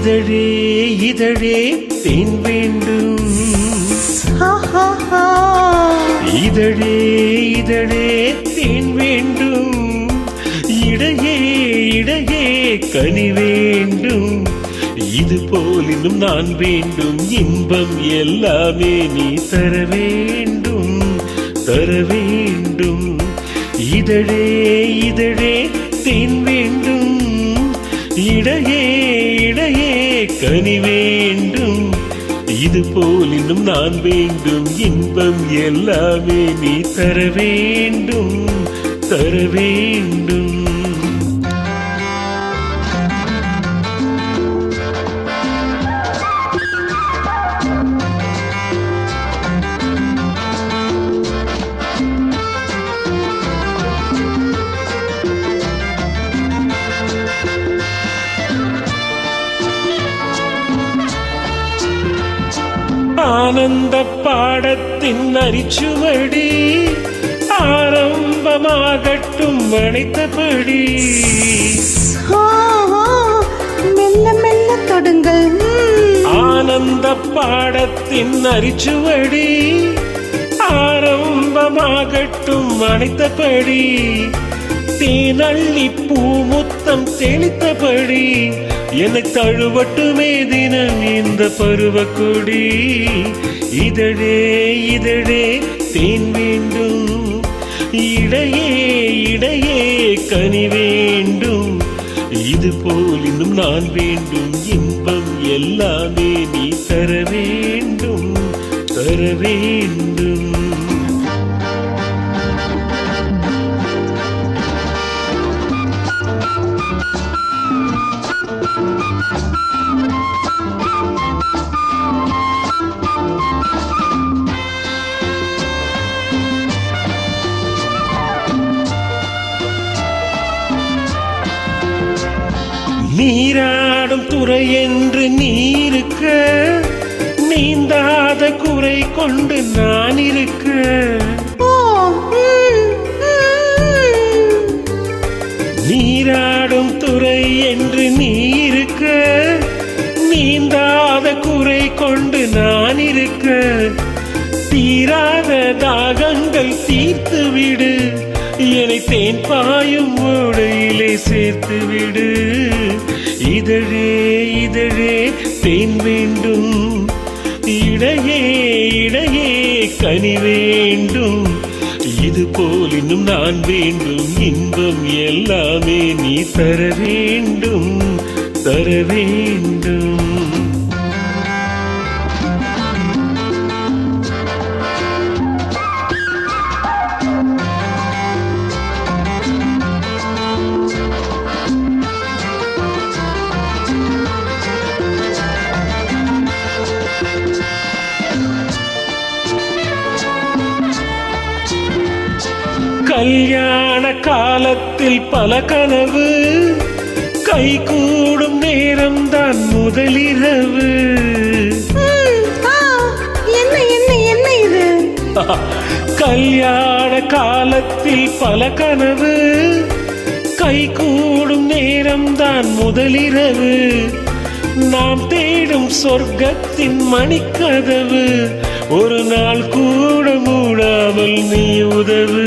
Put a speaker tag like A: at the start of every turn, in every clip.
A: இதழே இதழே தேன் வேண்டும், இதழே இதழே தேன் வேண்டும், இடையே இடையே கனி வேண்டும். இது போல் இன்னும் நான் வேண்டும், இன்பம் எல்லாமே நீ தர வேண்டும் தர வேண்டும். இதழே இதழே தேன் வேண்டும், இடையே இடையே கனி வேண்டும். இது போல் இன்னும் நான் வேண்டும், இன்பம் எல்லாமே நீ தர வேண்டும் தர வேண்டும். ஆனந்த பாடத்தின் அரிச்சுவடி ஆரம்பமாகட்டும் அனைத்தபடி.
B: மெல்ல மெல்ல தொடுங்கள்.
A: ஆனந்த பாடத்தின் அரிச்சுவடி ஆரம்பமாகட்டும் அனைத்தபடி. தேனள்ளி பூமுத்தம் தெளித்தபடி என்னை தழுவட்டுமே தினம் இந்த பருவக்கொடி. இதழே இதழே தேன் வேண்டும், இடையே இடையே கனி வேண்டும். இது போல் இன்னும் நான் வேண்டும், இன்பம் எல்லாமே நீ தர வேண்டும் தர வேண்டும். நீராடும் துறை என்று நீருக்க, நீந்தாத குறை கொண்டு நான் இருக்க. நீராடும் துறை என்று நீருக்க, நீந்தாத குறை கொண்டு நான் இருக்க. தீராத தாகங்கள் தீர்த்து விடு, என்னை தேன் பாயும் ஓடையிலே சேர்த்து விடு. இதழே இதழே தேன் வேண்டும், இடையே இடையே கனி வேண்டும். இது போல் இன்னும் நான் வேண்டும், இன்பம் எல்லாமே நீ தர வேண்டும் தர வேண்டும். கல்யாண காலத்தில் பல கனவு, கை கூடும் நேரம் தான் முதலிரவு.
B: என்ன என்ன என்ன இது?
A: கல்யாண காலத்தில் பல கனவு, கை கூடும் நேரம் தான் முதலிரவு. நாம் தேடும் சொர்க்கத்தின் மணிக்கதவு, ஒரு நாள் கூட மூடாமல் நீ உதவு.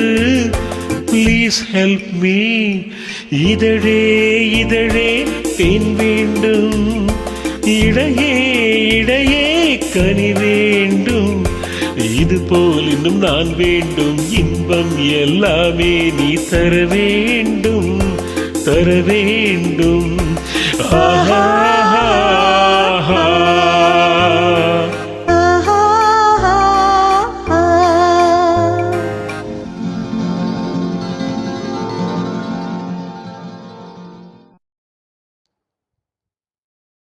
A: Please help me. இதழே இதழே தேன் வேண்டும், இடையே இடையே கனி வேண்டும். இது போல் இன்னும் நான் வேண்டும், இன்பம் எல்லாமே நீ தர வேண்டும் தர வேண்டும். ஆஹா